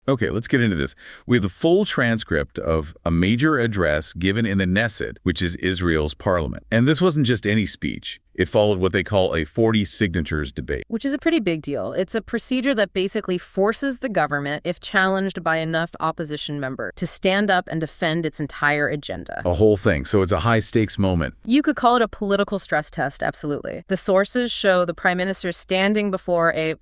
Okay, let's get into this. We have the full transcript of a major address given in the Knesset, which is Israel's parliament. And this wasn't just any speech. It followed what they call a 40 signatures debate. Which is a pretty big deal. It's a procedure that basically forces the government, if challenged by enough opposition member, to stand up and defend its entire agenda. A whole thing. So it's a high-stakes moment. You could call it a political stress test, absolutely. The sources show the prime minister standing before a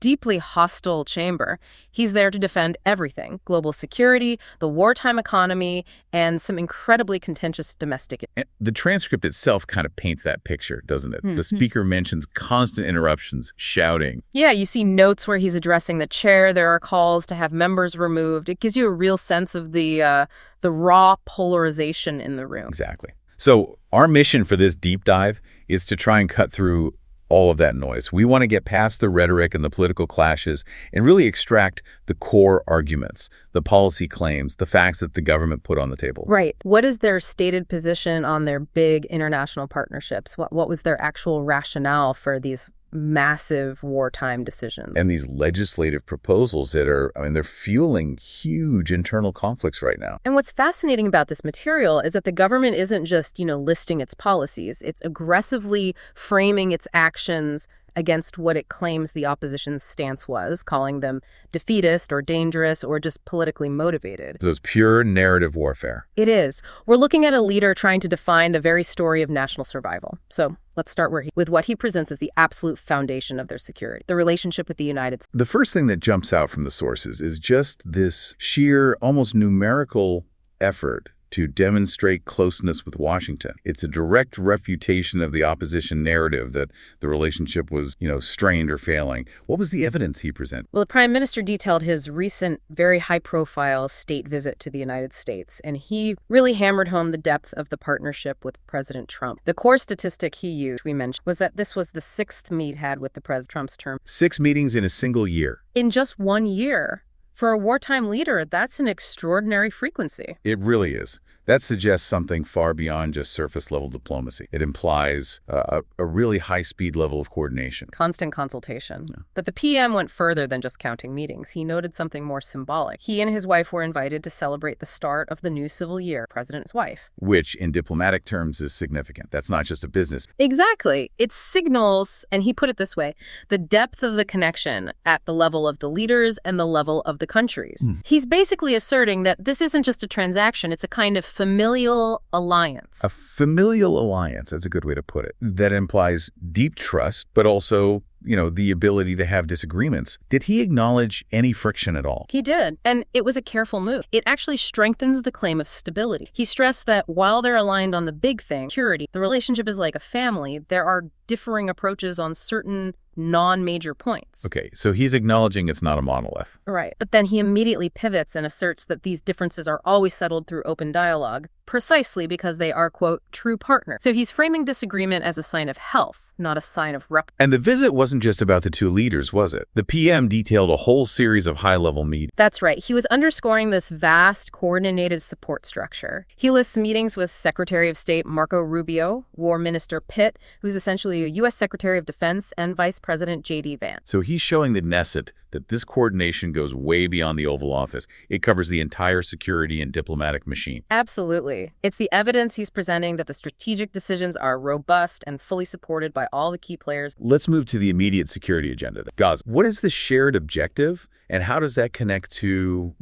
deeply hostile chamber. He's there to defend everything: global security, the wartime economy, and some incredibly contentious domestic. And the transcript itself kind of paints that picture, doesn't it? The speaker mentions constant interruptions, shouting. Yeah, you see notes where he's addressing the chair. There are calls to have members removed. It gives you a real sense of the raw polarization in the room. Exactly. So our mission for this deep dive is to try and cut through all of that noise. We want to get past the rhetoric and the political clashes and really extract the core arguments, the policy claims, the facts that the government put on the table. Right. What is their stated position on their big international partnerships? What was their actual rationale for these massive wartime decisions? And these legislative proposals that are, they're fueling huge internal conflicts right now. And what's fascinating about this material is that the government isn't just, listing its policies. It's aggressively framing its actions against what it claims the opposition's stance was, calling them defeatist or dangerous or just politically motivated. So it's pure narrative warfare. It is. We're looking at a leader trying to define the very story of national survival. So let's start with what he presents as the absolute foundation of their security, the relationship with the United States. The first thing that jumps out from the sources is just this sheer, almost numerical effort to demonstrate closeness with Washington. It's a direct refutation of the opposition narrative that the relationship was, strained or failing. What was the evidence he presented? Well, the prime minister detailed his recent, very high-profile state visit to the United States, and he really hammered home the depth of the partnership with President Trump. The core statistic he used, we mentioned, was that this was the 6th meet had with the Trump's term. 6 meetings in a single year. In just 1 year. For a wartime leader, that's an extraordinary frequency. It really is. That suggests something far beyond just surface-level diplomacy. It implies a really high-speed level of coordination. Constant consultation. Yeah. But the PM went further than just counting meetings. He noted something more symbolic. He and his wife were invited to celebrate the start of the new civil year, President's wife. Which, in diplomatic terms, is significant. That's not just a business. Exactly. It signals, and he put it this way, the depth of the connection at the level of the leaders and the level of the countries. He's basically asserting that this isn't just a transaction, it's a kind of familial alliance. A familial alliance, that's a good way to put it. That implies deep trust, but also, the ability to have disagreements. Did he acknowledge any friction at all? He did, and it was a careful move. It actually strengthens the claim of stability. He stressed that while they're aligned on the big thing, security, the relationship is like a family, there are differing approaches on certain non-major points. Okay, so he's acknowledging it's not a monolith. Right. But then he immediately pivots and asserts that these differences are always settled through open dialogue, precisely because they are, quote, true partners. So he's framing disagreement as a sign of health, not a sign of rupture. And the visit wasn't just about the two leaders, was it? The PM detailed a whole series of high-level meetings. That's right. He was underscoring this vast, coordinated support structure. He lists meetings with Secretary of State Marco Rubio, War Minister Pitt, who's essentially a U.S. Secretary of Defense, and Vice President J.D. Vance. So he's showing the Knesset that this coordination goes way beyond the Oval Office. It covers the entire security and diplomatic machine. Absolutely. It's the evidence he's presenting that the strategic decisions are robust and fully supported by all the key players. Let's move to the immediate security agenda. Gaza. What is the shared objective, and how does that connect to,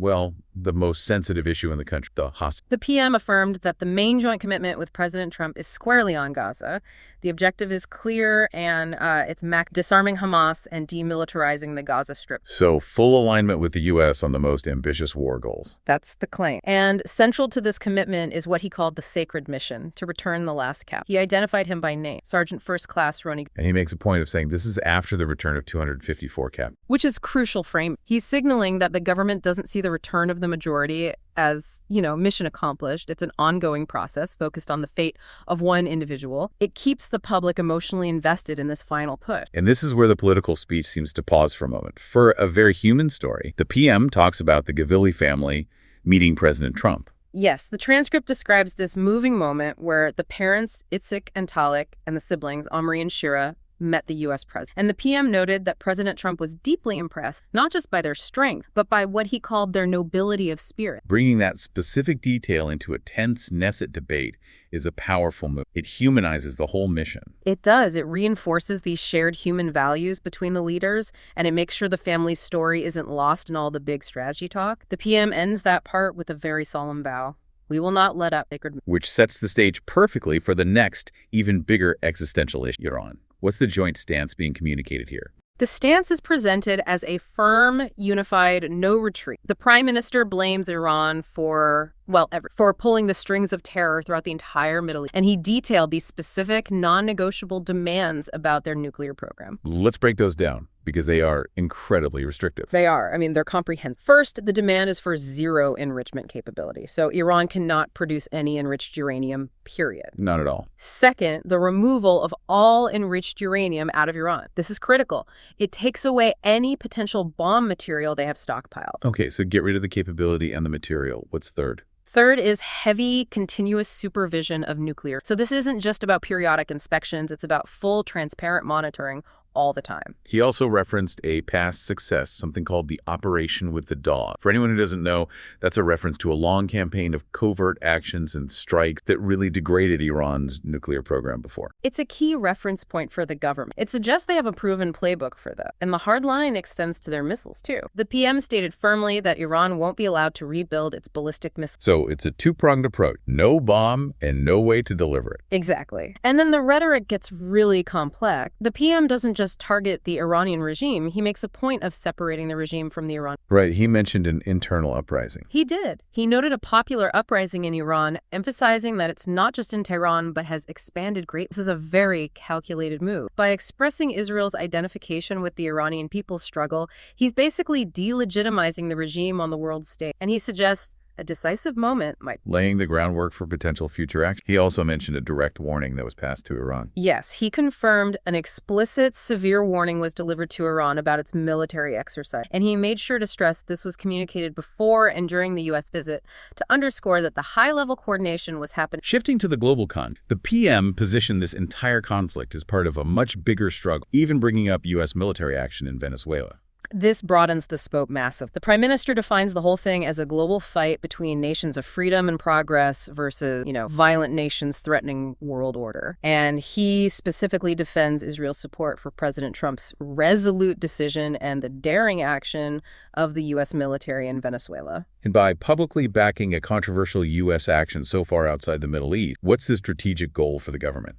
the most sensitive issue in the country, the hostage? The PM affirmed that the main joint commitment with President Trump is squarely on Gaza. The objective is clear, and it's disarming Hamas and demilitarizing the Gaza Strip. So full alignment with the U.S. on the most ambitious war goals. That's the claim. And central to this commitment is what he called the sacred mission, to return the last cap. He identified him by name, Sergeant First Class Roni. And he makes a point of saying this is after the return of 254 cap. Which is crucial frame. He's signaling that the government doesn't see the return of the majority as, mission accomplished. It's an ongoing process focused on the fate of one individual. It keeps the public emotionally invested in this final push. And this is where the political speech seems to pause for a moment. For a very human story, the PM talks about the Gavili family meeting President Trump. Yes, the transcript describes this moving moment where the parents, Itzik and Talik, and the siblings, Omri and Shira, met the U.S. president. And the PM noted that President Trump was deeply impressed, not just by their strength, but by what he called their nobility of spirit. Bringing that specific detail into a tense Knesset debate is a powerful move. It humanizes the whole mission. It does. It reinforces these shared human values between the leaders, and it makes sure the family's story isn't lost in all the big strategy talk. The PM ends that part with a very solemn vow. We will not let up. Which sets the stage perfectly for the next, even bigger existential issue, Iran. What's the joint stance being communicated here? The stance is presented as a firm, unified, no retreat. The prime minister blames Iran for pulling the strings of terror throughout the entire Middle East. And he detailed these specific, non-negotiable demands about their nuclear program. Let's break those down, because they are incredibly restrictive. They are. I mean, they're comprehensive. First, the demand is for zero enrichment capability. So Iran cannot produce any enriched uranium, period. Not at all. Second, the removal of all enriched uranium out of Iran. This is critical. It takes away any potential bomb material they have stockpiled. Okay, so get rid of the capability and the material. What's third? Third is heavy, continuous supervision of nuclear. So this isn't just about periodic inspections. It's about full, transparent monitoring all the time. He also referenced a past success, something called the Operation with the Dog. For anyone who doesn't know, that's a reference to a long campaign of covert actions and strikes that really degraded Iran's nuclear program before. It's a key reference point for the government. It suggests they have a proven playbook for that. And the hard line extends to their missiles, too. The PM stated firmly that Iran won't be allowed to rebuild its ballistic missiles. So it's a two-pronged approach. No bomb and no way to deliver it. Exactly. And then the rhetoric gets really complex. The PM doesn't just target the Iranian regime, he makes a point of separating the regime from the Iran. Right, he mentioned an internal uprising. He did. He noted a popular uprising in Iran, emphasizing that it's not just in Tehran, but has expanded greatly. This is a very calculated move. By expressing Israel's identification with the Iranian people's struggle, he's basically delegitimizing the regime on the world stage. And he suggests a decisive moment might... laying the groundwork for potential future action. He also mentioned a direct warning that was passed to Iran. Yes, he confirmed an explicit, severe warning was delivered to Iran about its military exercise. And he made sure to stress this was communicated before and during the U.S. visit to underscore that the high-level coordination was happening. Shifting to the global the PM positioned this entire conflict as part of a much bigger struggle, even bringing up U.S. military action in Venezuela. This broadens the scope massively. The prime minister defines the whole thing as a global fight between nations of freedom and progress versus, violent nations threatening world order. And he specifically defends Israel's support for President Trump's resolute decision and the daring action of the U.S. military in Venezuela. And by publicly backing a controversial U.S. action so far outside the Middle East, what's the strategic goal for the government?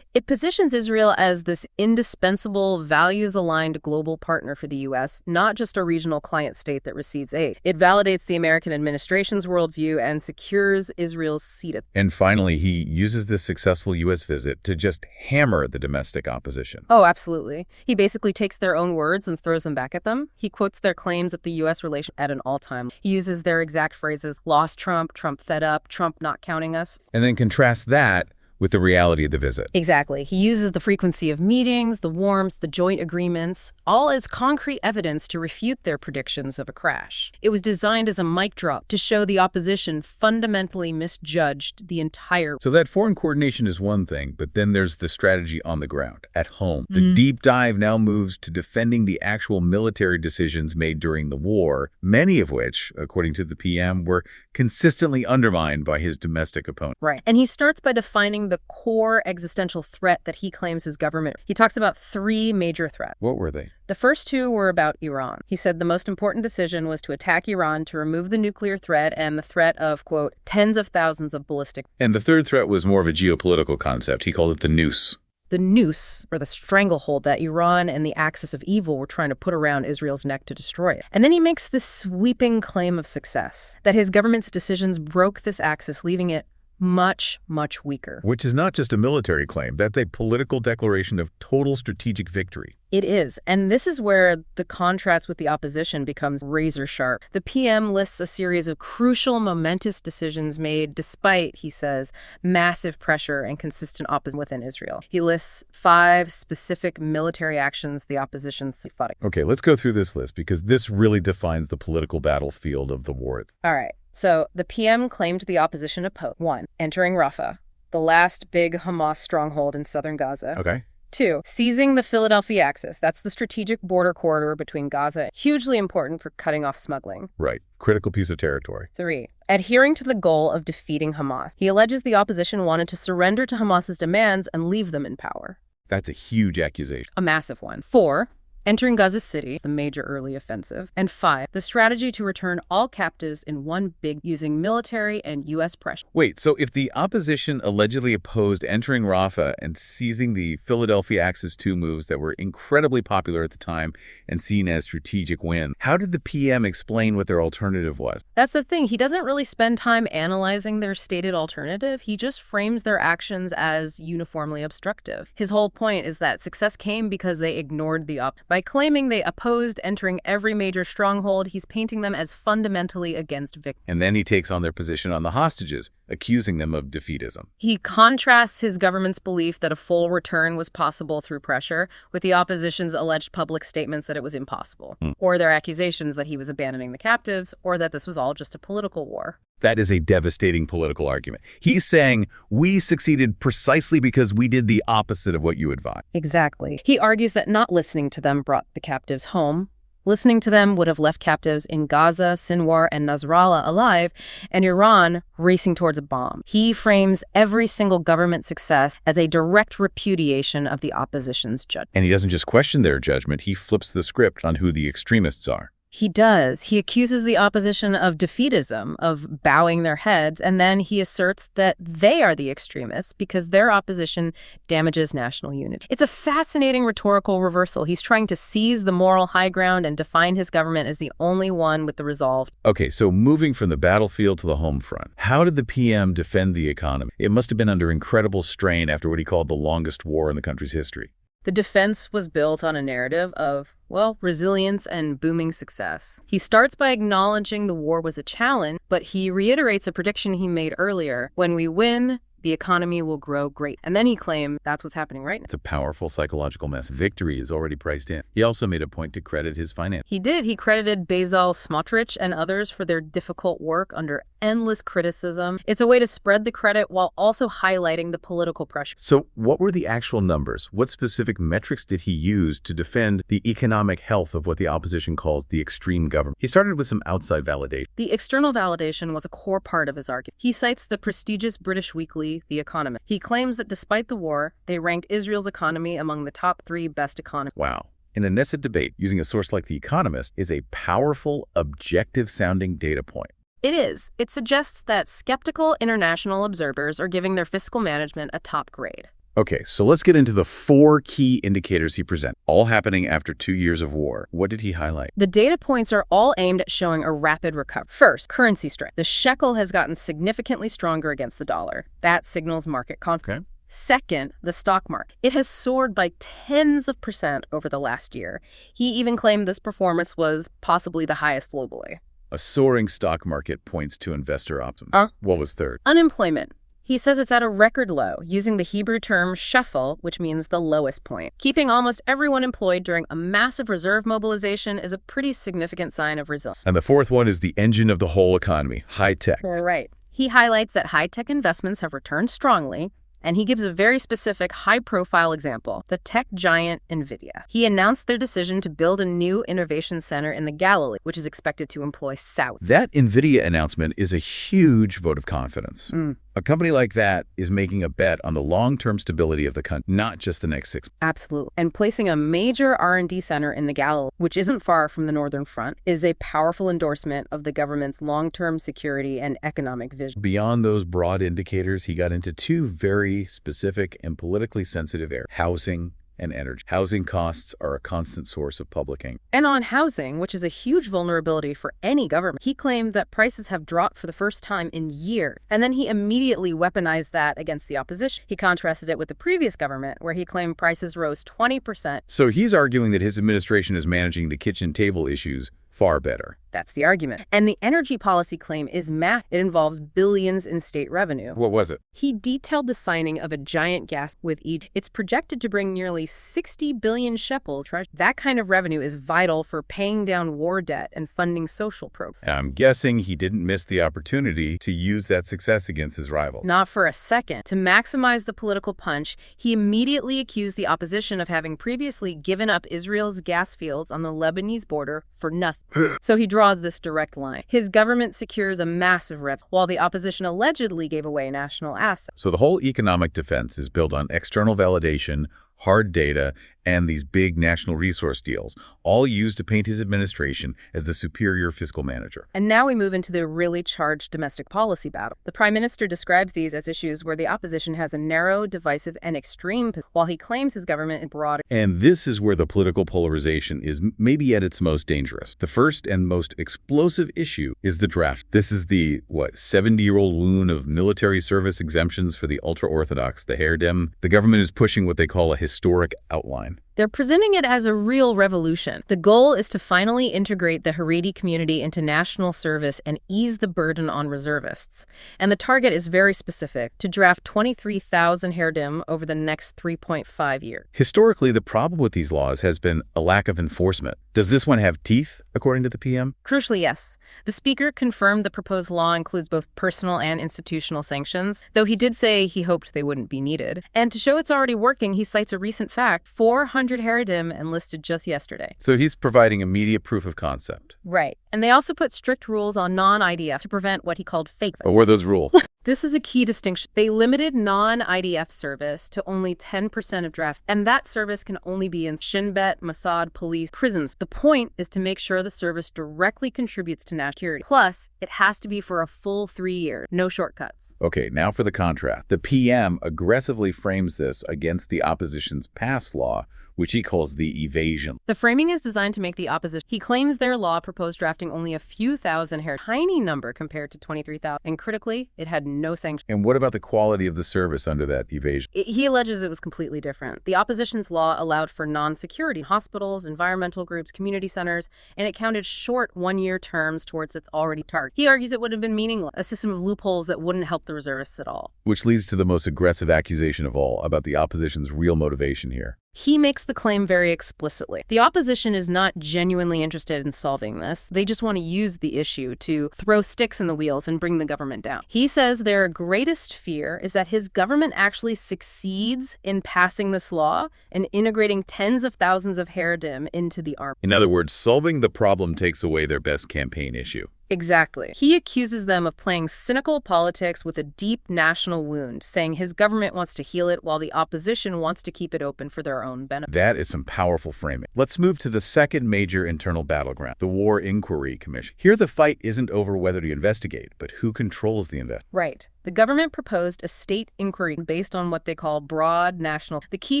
It positions Israel as this indispensable, values-aligned global partner for the U.S., not just a regional client state that receives aid. It validates the American administration's worldview and secures Israel's seat. And finally, he uses this successful U.S. visit to just hammer the domestic opposition. Oh, absolutely. He basically takes their own words and throws them back at them. He quotes their claims that the U.S. relation at an all-time. He uses their exact phrases, lost Trump, Trump fed up, Trump not counting us. And then contrasts that with the reality of the visit. Exactly. He uses the frequency of meetings, the warmth, the joint agreements, all as concrete evidence to refute their predictions of a crash. It was designed as a mic drop to show the opposition fundamentally misjudged the entire... So that foreign coordination is one thing, but then there's the strategy on the ground, at home. The deep dive now moves to defending the actual military decisions made during the war, many of which, according to the PM, were consistently undermined by his domestic opponent. Right. And he starts by defining the core existential threat that he claims his government. He talks about three major threats. What were they? The first two were about Iran. He said the most important decision was to attack Iran to remove the nuclear threat and the threat of, quote, tens of thousands of ballistic... And the third threat was more of a geopolitical concept. He called it the noose. The noose, or the stranglehold that Iran and the axis of evil were trying to put around Israel's neck to destroy it. And then he makes this sweeping claim of success, that his government's decisions broke this axis, leaving it much, much weaker. Which is not just a military claim. That's a political declaration of total strategic victory. It is. And this is where the contrast with the opposition becomes razor sharp. The PM lists a series of crucial, momentous decisions made despite, he says, massive pressure and consistent opposition within Israel. He lists 5 specific military actions the opposition fought. Okay, let's go through this list because this really defines the political battlefield of the war. All right. So the PM claimed the opposition opposed. 1. Entering Rafah, the last big Hamas stronghold in southern Gaza. Okay. 2, seizing the Philadelphia Axis. That's the strategic border corridor between Gaza, hugely important for cutting off smuggling. Right. Critical piece of territory. 3, adhering to the goal of defeating Hamas. He alleges the opposition wanted to surrender to Hamas's demands and leave them in power. That's a huge accusation. A massive one. 4, entering Gaza City, the major early offensive. And 5, the strategy to return all captives in one big using military and U.S. pressure. Wait, so if the opposition allegedly opposed entering Rafah and seizing the Philadelphia Axis 2 moves that were incredibly popular at the time and seen as strategic wins, how did the PM explain what their alternative was? That's the thing. He doesn't really spend time analyzing their stated alternative. He just frames their actions as uniformly obstructive. His whole point is that success came because they ignored the By claiming they opposed entering every major stronghold, he's painting them as fundamentally against victims. And then he takes on their position on the hostages, accusing them of defeatism. He contrasts his government's belief that a full return was possible through pressure with the opposition's alleged public statements that it was impossible, or their accusations that he was abandoning the captives, or that this was all just a political war. That is a devastating political argument. He's saying we succeeded precisely because we did the opposite of what you advised. Exactly. He argues that not listening to them brought the captives home. Listening to them would have left captives in Gaza, Sinwar, and Nasrallah alive, and Iran racing towards a bomb. He frames every single government success as a direct repudiation of the opposition's judgment. And he doesn't just question their judgment, he flips the script on who the extremists are. He does. He accuses the opposition of defeatism, of bowing their heads, and then he asserts that they are the extremists because their opposition damages national unity. It's a fascinating rhetorical reversal. He's trying to seize the moral high ground and define his government as the only one with the resolve. Okay, so moving from the battlefield to the home front, how did the PM defend the economy? It must have been under incredible strain after what he called the longest war in the country's history. The defense was built on a narrative of, resilience and booming success. He starts by acknowledging the war was a challenge, but he reiterates a prediction he made earlier. When we win, the economy will grow great. And then he claimed that's what's happening right now. It's a powerful psychological message. Victory is already priced in. He also made a point to credit his finance. He did. He credited Bezalel Smotrich and others for their difficult work under endless criticism. It's a way to spread the credit while also highlighting the political pressure. So what were the actual numbers? What specific metrics did he use to defend the economic health of what the opposition calls the extreme government? He started with some outside validation. The external validation was a core part of his argument. He cites the prestigious British weekly, The Economist. He claims that despite the war, they ranked Israel's economy among the top 3 best economies. Wow. In a Knesset debate, using a source like The Economist is a powerful, objective-sounding data point. It is. It suggests that skeptical international observers are giving their fiscal management a top grade. Okay, so let's get into the 4 key indicators he presents, all happening after 2 years of war. What did he highlight? The data points are all aimed at showing a rapid recovery. First, currency strength. The shekel has gotten significantly stronger against the dollar. That signals market confidence. Okay. Second, the stock market. It has soared by tens of % over the last year. He even claimed this performance was possibly the highest globally. A soaring stock market points to investor optimism. What was third? Unemployment. He says it's at a record low, using the Hebrew term shafel, which means the lowest point. Keeping almost everyone employed during a massive reserve mobilization is a pretty significant sign of resilience. And the fourth one is the engine of the whole economy, high tech. Right. He highlights that high-tech investments have returned strongly, and he gives a very specific high-profile example, the tech giant NVIDIA. He announced their decision to build a new innovation center in the Galilee, which is expected to employ thousands. That NVIDIA announcement is a huge vote of confidence. A company like that is making a bet on the long-term stability of the country, not just the next 6 months. Absolutely. And placing a major R&D center in the Galilee, which isn't far from the northern front, is a powerful endorsement of the government's long-term security and economic vision. Beyond those broad indicators, he got into 2 very specific and politically sensitive areas: housing and energy. Housing costs are a constant source of public anxiety. And on housing, which is a huge vulnerability for any government, he claimed that prices have dropped for the first time in years. And then he immediately weaponized that against the opposition. He contrasted it with the previous government, where he claimed prices rose 20%. So he's arguing that his administration is managing the kitchen table issues far better. That's the argument. And the energy policy claim is massive. It involves billions in state revenue. What was it? He detailed the signing of a giant gas with Egypt. It's projected to bring nearly 60 billion shekels. That kind of revenue is vital for paying down war debt and funding social programs. I'm guessing he didn't miss the opportunity to use that success against his rivals. Not for a second. To maximize the political punch, he immediately accused the opposition of having previously given up Israel's gas fields on the Lebanese border for nothing. So he draws this direct line. His government secures a massive revenue, while the opposition allegedly gave away national assets. So the whole economic defense is built on external validation, hard data, and these big national resource deals, all used to paint his administration as the superior fiscal manager. And now we move into the really charged domestic policy battle. The prime minister describes these as issues where the opposition has a narrow, divisive, and extreme position, while he claims his government is broad. And this is where the political polarization is maybe at its most dangerous. The first and most explosive issue is the draft. This is the, 70-year-old wound of military service exemptions for the ultra-Orthodox, the Haredi. The government is pushing what they call a historic outline. They're presenting it as a real revolution. The goal is to finally integrate the Haredi community into national service and ease the burden on reservists. And the target is very specific, to draft 23,000 Haredim over the next 3.5 years. Historically, the problem with these laws has been a lack of enforcement. Does this one have teeth, according to the PM? Crucially, yes. The speaker confirmed the proposed law includes both personal and institutional sanctions, though he did say he hoped they wouldn't be needed. And to show it's already working, he cites a recent fact: 400 Haredim enlisted just yesterday. So he's providing immediate proof of concept. Right. And they also put strict rules on non-IDF to prevent what he called fake. What were those rules? This is a key distinction. They limited non-IDF service to only 10% of draft, and that service can only be in Shin Bet, Mossad, police, prisons. The point is to make sure the service directly contributes to national security. Plus, it has to be for a full 3 years. No shortcuts. Okay, now for the contrast. The PM aggressively frames this against the opposition's past law, which he calls the evasion. The framing is designed to make the opposition. He claims their law proposed drafting only a few thousand Haredim, tiny number compared to 23,000. And critically, it had no sanction. And what about the quality of the service under that evasion? He alleges it was completely different. The opposition's law allowed for non-security hospitals, environmental groups, community centers, and it counted short one-year terms towards its already target. He argues it would have been meaningless, a system of loopholes that wouldn't help the reservists at all. Which leads to the most aggressive accusation of all about the opposition's real motivation here. He makes the claim very explicitly. The opposition is not genuinely interested in solving this. They just want to use the issue to throw sticks in the wheels and bring the government down. He says their greatest fear is that his government actually succeeds in passing this law and integrating tens of thousands of Haredim into the army. In other words, solving the problem takes away their best campaign issue. Exactly. He accuses them of playing cynical politics with a deep national wound, saying his government wants to heal it while the opposition wants to keep it open for their own benefit. That is some powerful framing. Let's move to the second major internal battleground, the War Inquiry Commission. Here the fight isn't over whether to investigate, but who controls the investigation. Right. The government proposed a state inquiry based on what they call broad national. The key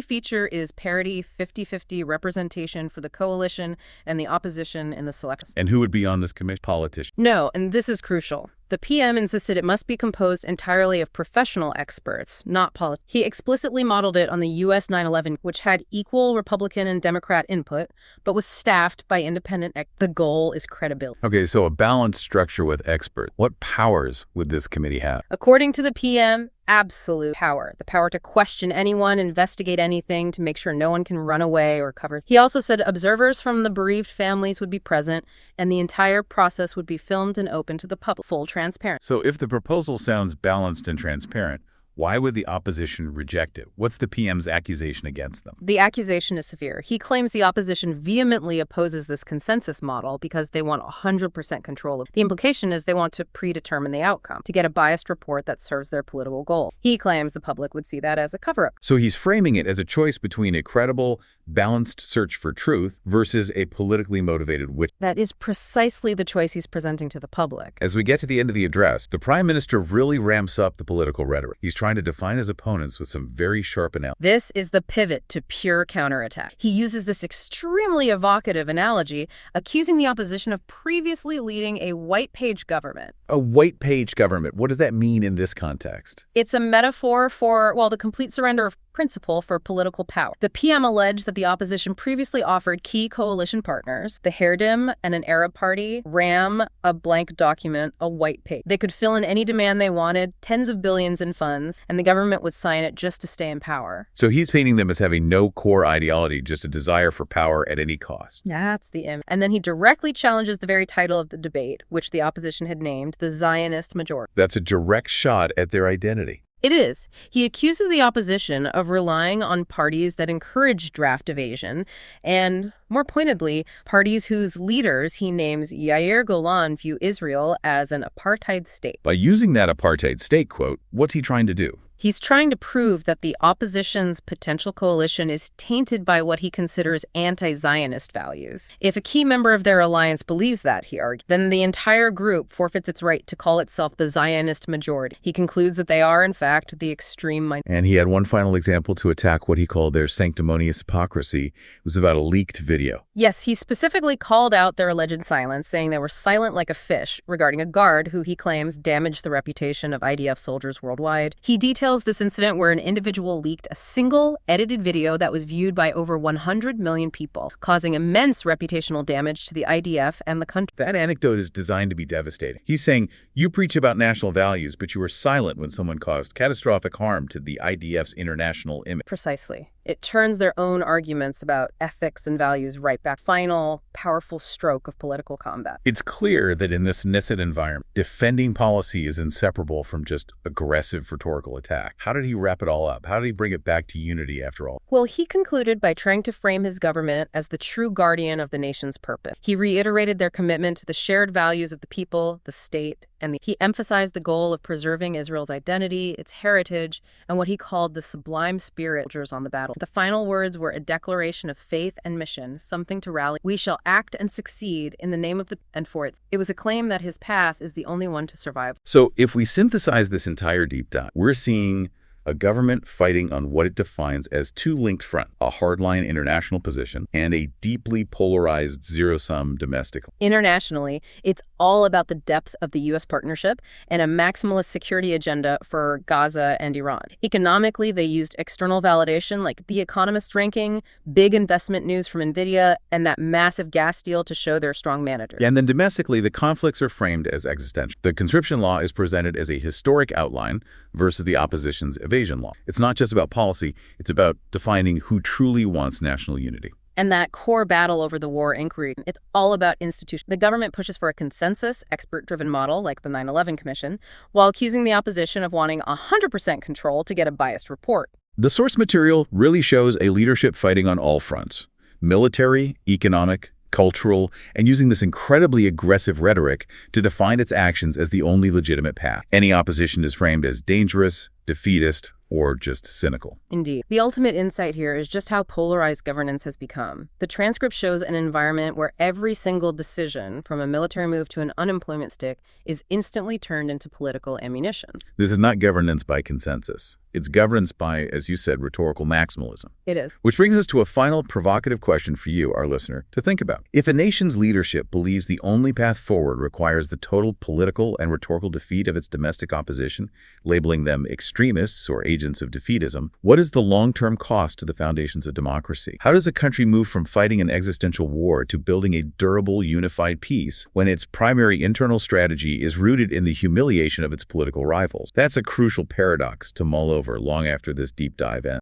feature is parity, 50-50 representation for the coalition and the opposition in the selection. And who would be on this commission? Politicians. No, and this is crucial. The PM insisted it must be composed entirely of professional experts, not politics. He explicitly modeled it on the U.S. 9/11, which had equal Republican and Democrat input, but was staffed by independent experts. The goal is credibility. Okay, so a balanced structure with experts. What powers would this committee have? According to the PM, absolute power. The power to question anyone, investigate anything, to make sure no one can run away or cover. He also said observers from the bereaved families would be present, and the entire process would be filmed and open to the public. Full transparency. So if the proposal sounds balanced and transparent, why would the opposition reject it? What's the PM's accusation against them? The accusation is severe. He claims the opposition vehemently opposes this consensus model because they want 100% control. The implication is they want to predetermine the outcome, to get a biased report that serves their political goal. He claims the public would see that as a cover-up. So he's framing it as a choice between a credible, balanced search for truth versus a politically motivated witch. That is precisely the choice he's presenting to the public. As we get to the end of the address, the Prime Minister really ramps up the political rhetoric. He's trying to define his opponents with some very sharp analysis. This is the pivot to pure counterattack. He uses this extremely evocative analogy, accusing the opposition of previously leading a white-page government. A white-page government. What does that mean in this context? It's a metaphor for, well, the complete surrender of principle for political power. The PM alleged that the opposition previously offered key coalition partners, the Haredi and an Arab party, RAM, a blank document, a white paper. They could fill in any demand they wanted, tens of billions in funds, and the government would sign it just to stay in power. So he's painting them as having no core ideology, just a desire for power at any cost. That's the image. And then he directly challenges the very title of the debate, which the opposition had named the Zionist majority. That's a direct shot at their identity. It is. He accuses the opposition of relying on parties that encourage draft evasion and, more pointedly, parties whose leaders he names Yair Golan view Israel as an apartheid state. By using that apartheid state quote, what's he trying to do? He's trying to prove that the opposition's potential coalition is tainted by what he considers anti-Zionist values. If a key member of their alliance believes that, he argued, then the entire group forfeits its right to call itself the Zionist majority. He concludes that they are, in fact, the extreme minority. And he had one final example to attack what he called their sanctimonious hypocrisy. It was about a leaked video. Yes, he specifically called out their alleged silence, saying they were silent like a fish regarding a guard who he claims damaged the reputation of IDF soldiers worldwide. He details this incident where an individual leaked a single edited video that was viewed by over 100 million people, causing immense reputational damage to the IDF and the country. That anecdote is designed to be devastating. He's saying, you preach about national values, but you were silent when someone caused catastrophic harm to the IDF's international image. Precisely. It turns their own arguments about ethics and values right back. Final, powerful stroke of political combat. It's clear that in this Knesset environment, defending policy is inseparable from just aggressive rhetorical attack. How did he wrap it all up? How did he bring it back to unity after all? Well, he concluded by trying to frame his government as the true guardian of the nation's purpose. He reiterated their commitment to the shared values of the people, the state, and he emphasized the goal of preserving Israel's identity, its heritage, and what he called the sublime spirit of soldiers on the battle. The final words were a declaration of faith and mission, something to rally. We shall act and succeed in the name of the and for it. It was a claim that his path is the only one to survive. So if we synthesize this entire deep dive, we're seeing a government fighting on what it defines as two linked fronts, a hardline international position and a deeply polarized zero-sum domestic. Internationally, it's all about the depth of the U.S. partnership and a maximalist security agenda for Gaza and Iran. Economically, they used external validation like The Economist ranking, big investment news from NVIDIA, and that massive gas deal to show their strong manager. And then domestically, the conflicts are framed as existential. The conscription law is presented as a historic outline versus the opposition's evasion law. It's not just about policy, it's about defining who truly wants national unity. And that core battle over the war inquiry, it's all about institutions. The government pushes for a consensus, expert-driven model like the 9/11 Commission, while accusing the opposition of wanting 100% control to get a biased report. The source material really shows a leadership fighting on all fronts: military, economic, cultural, and using this incredibly aggressive rhetoric to define its actions as the only legitimate path. Any opposition is framed as dangerous, defeatist, or just cynical. Indeed. The ultimate insight here is just how polarized governance has become. The transcript shows an environment where every single decision, from a military move to an unemployment stick, is instantly turned into political ammunition. This is not governance by consensus. It's governance by, as you said, rhetorical maximalism. It is. Which brings us to a final provocative question for you, our listener, to think about. If a nation's leadership believes the only path forward requires the total political and rhetorical defeat of its domestic opposition, labeling them extremists or agents of defeatism, what is the long-term cost to the foundations of democracy? How does a country move from fighting an existential war to building a durable, unified peace when its primary internal strategy is rooted in the humiliation of its political rivals? That's a crucial paradox to mull over long after this deep dive ends.